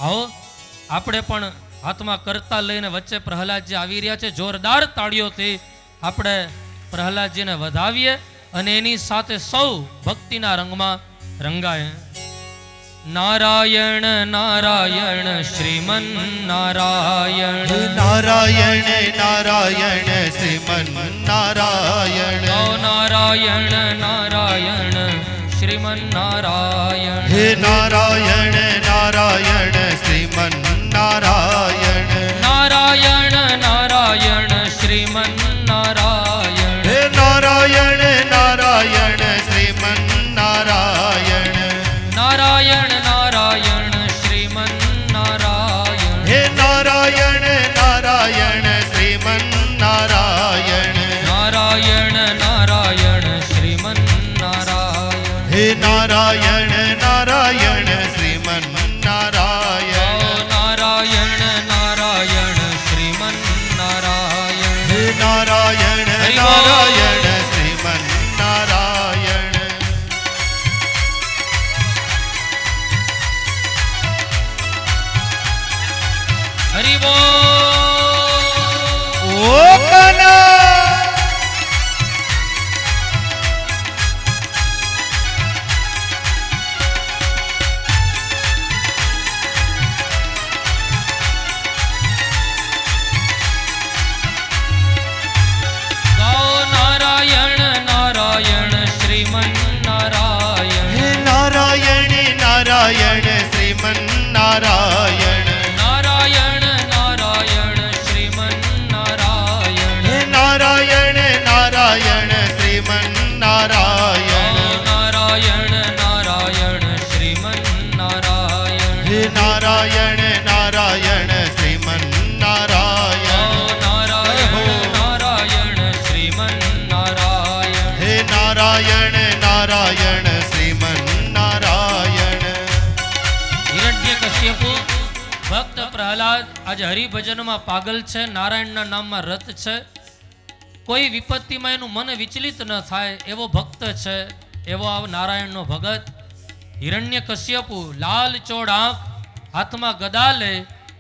आओ આપણે પણ હાથમાં કરતા લઈને વચ્ચે પ્રહલાદજી આવી રહ્યા છે। જોરદાર તાળીઓથી આપણે પ્રહલાદજીને વધાવીએ અને એની સાથે સૌ ભક્તિના રંગમાં રંગાય। नारायण नारायण श्रीमन नारायण नारायण नारायण श्रीमन नारायण नारायण नारायण श्रीमन नारायण हे नारायण नारायण श्रीमन नारायण नारायण नारायण श्रीमन नारायण हे नारायण नारायण श्रीमन नारायण नारायण नारायण श्रीमन नारायण हे नारायण नारायण श्रीमन नारायण नारायण नारायण श्रीमन नारायण हे नारायण नारायण श्रीमन नारायण नारायण नारायण श्रीमन नारायण हे नारायण नारायण श्रीमन नारायण हरि बोल। ओ कान्हा गाओ नारायण नारायण श्रीमन नारायण हे नारायण नारायण श्रीमन नारायण नारायण नारायण श्रीमन नारायण हे नारायण नारायण श्रीमन नारायण नारायण नारायण श्रीमन नारायण हे नारायण नारायण श्रीमन नारायण नारायण नारायण श्रीमन नारायण हे नारायण नारायण श्रीमन नारायण हिरण्यकश्यपु भक्त प्रहलाद आज हरिभजन में पागल है। नारायण ना नाम में रत है। कोई विपत्ति में एनु मन विचलित न थाय एवो भक्त है। एवो आ नारायण नो भगत हिरण्यकश्यपु लाल चोड़ आंख हाथ में गदा ले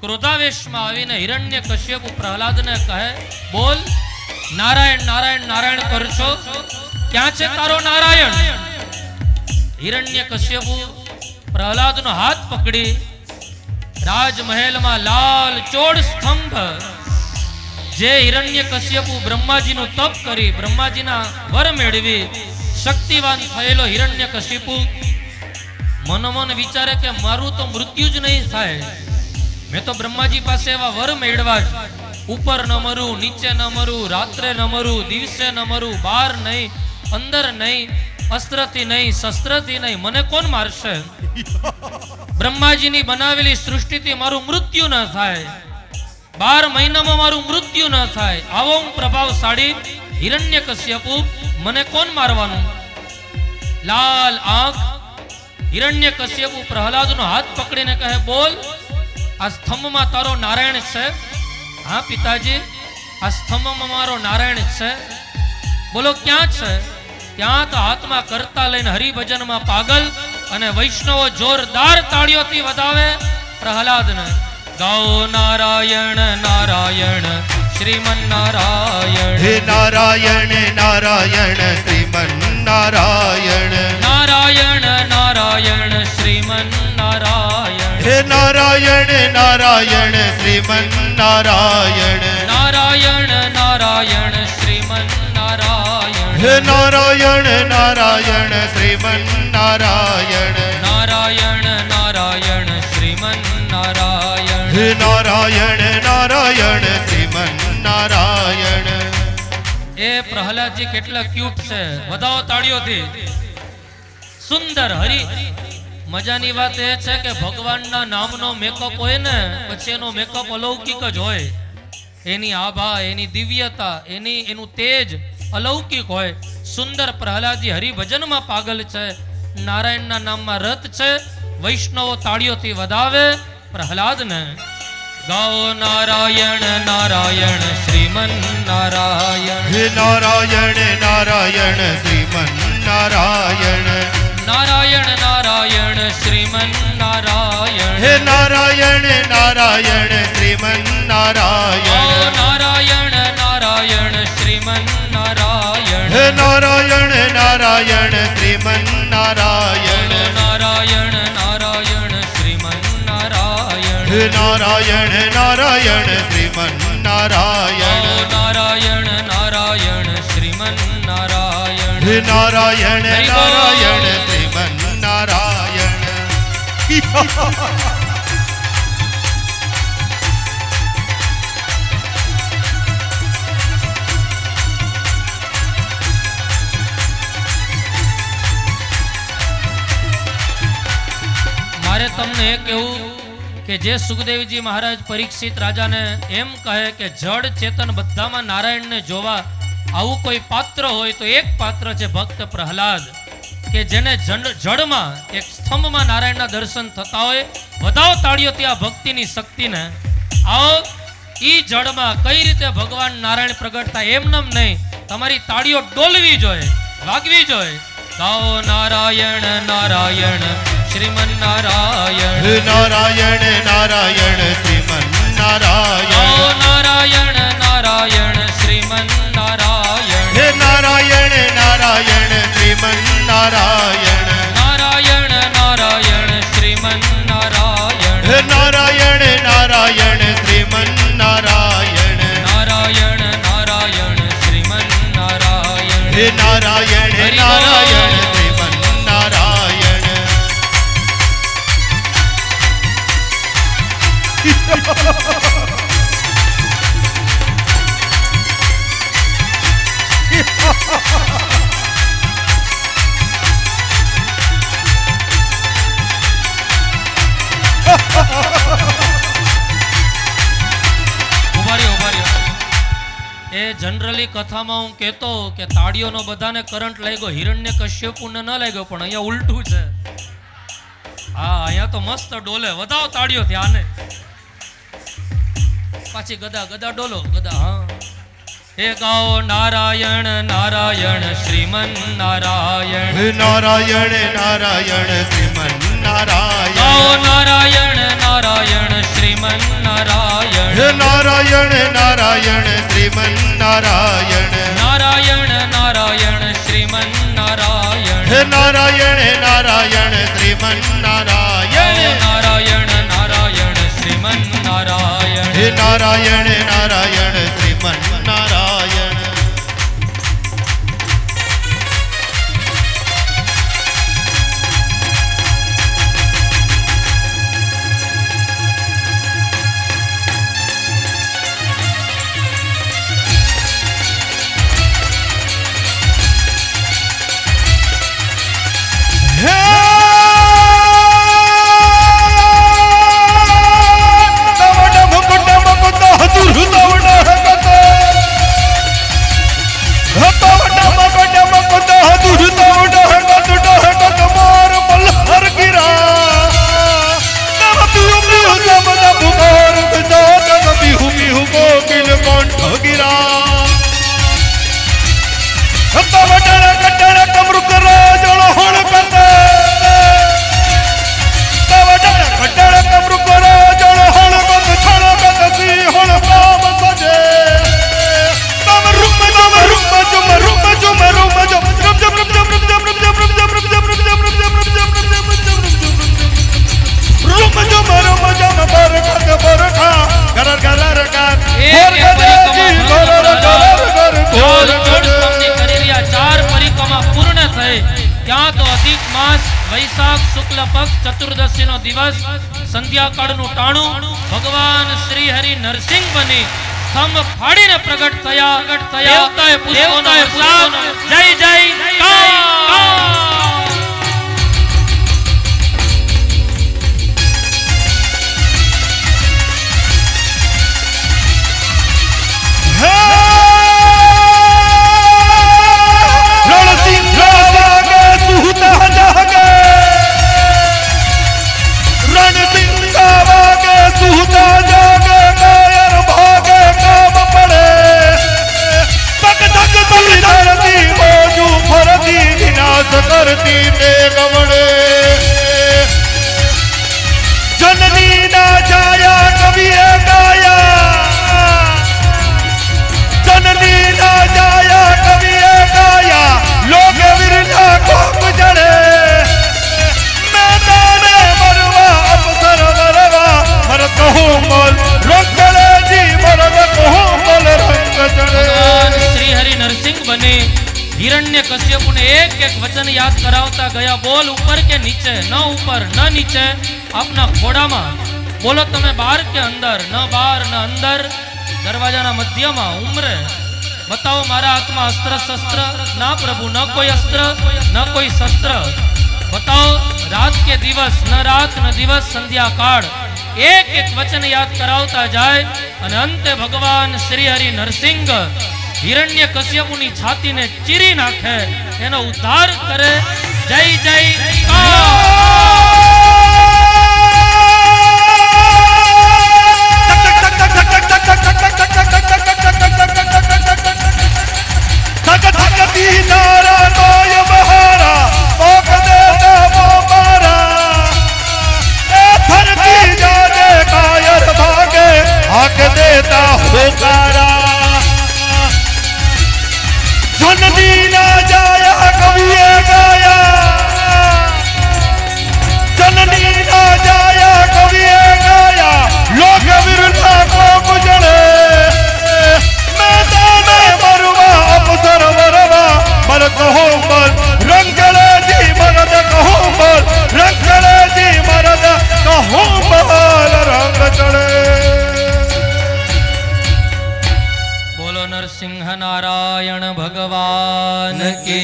क्रोधावेश में आवीने हिरण्यकश्यपु प्रहलाद ने कहे बोल नारायण नारायण नारायण करशो क्या छे तारो नारायण। हिरण्यकश्यपु प्रहलाद नो हाथ पकड़ी राजमहल में लाल चोड़ स्तंभ जे हिरण्यकश्यपु ब्रह्माजी नु तप करी ब्रह्माजी ना वर मेळवी शक्तिवान थयेलो हिरण्यकश्यपु मनोमन विचारे के मारू तो मृत्यु ज नहीं थाय। मैं तो ब्रह्माजी पासे एवा वर मेळवा ऊपर न मरू नीचे न मरू रात्रे न मरू दिवसे न मरू बार नहीं अंदर नहीं अस्त्रથી नहीं शस्त्रથી नहीं मने कोण मारशे। ब्रह्माजी नी बनावेली सृष्टिથી मारू मृत्यु न थाय 12 મહિનામાં મારું મૃત્યુ ન થાય આવો હું પ્રભાવશાળી हिरण्यकश्यपु मने कोण मारवानुं। लाल आंख हिरण्यकश्यपु प्रहलाद नो हाथ पकड़ीने कहे बोल आ स्तंभ में तारो नारायण छे। हाँ पिताजी आ स्तंभ में मारो नारायण छे। बोलो क्या छे। त्या तो हाथ में करता लईने हरिभजन में पागल अने वैष्णव जोरदार ताळीओथी वधावे प्रहलाद ने। गाओ नारायण नारायण श्रीमन नारायण हे नारायण नारायण श्रीमन नारायण नारायण नारायण श्रीमन नारायण हे नारायण नारायण श्रीमन नारायण नारायण नारायण श्रीमन नारायण हे नारायण नारायण श्रीमन नारायण नारायण नारायण श्रीमन नारायण हे नारायण नारायण श्रीमन नारायण। ए प्रहलाद जी केटला क्यूट छे वधाओ ताळीओथी। सुंदर हरि मजानी बात ए छे के भगवानना नामनो मेकअप होय ने पछी एनो मेकअप अलौकिक ज होय। एनी आभा एनी दिव्यता एनु तेज अलौकिक होय। सुंदर प्रहलाद जी हरिभजन में पागल छे। नारायण ना नाम में रत छे। वैष्णव ताळीओथी वधावे प्रहलाद ने। गाओ नारायण नारायण श्रीमन नारायण हे नारायण नारायण श्रीमन नारायण नारायण नारायण श्रीमन नारायण हे नारायण નારાયણ શ્રીમન્નારાયણ નારાયણ નારાયણ શ્રીમન્નારાયણ નારાયણ નારાયણ શ્રીમન્નારાયણ નારાયણ નારાયણ શ્રીમન્નારાયણ નારાયણ નારાયણ શ્રીમન્નારાયણ નારાયણ નારાયણ શ્રીમન્નારાયણ નારાયણ નારાયણ શ્રીમન્નારાયણ મારે તમને એ કહેવું કે જે સુખદેવજી મહારાજ પરીક્ષિત રાજાને એમ કહે કે જડ ચેતન બધામાં નારાયણને જોવા આવું કોઈ પાત્ર હોય તો એક પાત્ર છે ભક્ત પ્રહલાદ, કે જેને જડમાં એક સ્તંભમાં નારાયણના દર્શન થતા હોય. વધાવો તાળીઓ ત્યાં ભક્તિની શક્તિને. આવો ઈ જડમાં કઈ રીતે ભગવાન નારાયણ પ્રગટ થાય એમનેમ નહીં, તમારી તાળીઓ ડોલવી જોઈએ, વાગવી જોઈએ. ગાઓ નારાયણ નારાયણ શ્રીમન્નારાયણ નારાયણ નારાયણ શ્રીમન્નારાયણ નારાયણ નારાયણ શ્રીમન્નારાયણ નારાયણ નારાયણ શ્રીમન્નારાયણ નારાયણ નારાયણ શ્રીમન્નારાયણ નારાયણ નારાયણ શ્રીમન્નારાયણ નારાયણ નારાયણ શ્રીમન્નારાયણ નારાયણ નારાયણ શ્રીમન્નારાયણ એ જનરલી કથામાં હું કહેતો કે તાળીઓનો બધાને કરંટ લાગ્યો, હિરણ્ય કશ્યપુને ન લાગ્યો, પણ અહીંયા ઉલટું છે. હા, અહીંયા તો મસ્ત ડોલે. વધાવો તાળીઓથી આને. પાછી ગદા ગદા ડોલો ગદા. હા, હે ગાઓ નારાયણ નારાયણ શ્રીમન્નારાયણ નારાયણ નારાયણ શ્રીમન્નારાયણ ગાઓ નારાયણ નારાયણ શ્રીમન્નારાયણ નારાયણ નારાયણ શ્રીમન્નારાયણ નારાયણ નારાયણ શ્રીમન્નારાયણ નારાયણ નારાયણ શ્રીમન્નારાયણ નારાયણ નારાયણ શ્રીમન્નારાયણ નારાયણ નારાયણ શ્રીમન્નારાયણ વૈશાખ શુક્લ પક્ષ ચતુર્દશી નો દિવસ સંધ્યાકાળનું ટાણું ભગવાન શ્રી હરિ નરસિંહ બની સ્તંભ ફાડીને પ્રગટ થયા. દેવતાએ પુષ્પોનો વરસાદ. જય જય કા. कर बने हिरण्य कश्यपु ने एक एक वचन याद करावता गया। बोल ऊपर के नीचे, न ऊपर न नीचे, अपना घोड़ा में बोलो तमे बाहर के अंदर, न बाहर न अंदर, दरवाजा ना मध्य में उम्र। बताओ मारा हाथ में अस्त्र शस्त्र ना प्रभु, न कोई अस्त्र न कोई शस्त्र। बताओ रात के दिवस न रात न दिवस, संध्या काल एक एक वचन याद करावता जाए और अंते भगवान श्री हरि नरसिंह हिरण्य कश्यपुनी छाती ने चीरी नाखे, एनो उद्धार करे। जय जय देता होकारा जननी ना जाया कविए गाया, जननी ना जाया कविए गाया, लोग विरला को गुजरे मैदान मरुआ अवसर वरवा मर कहो मर रंगले जी मरद कहो मर रंगले जी मरद कहो मर रंग चढ़े। नरसिंह नारायण भगवान की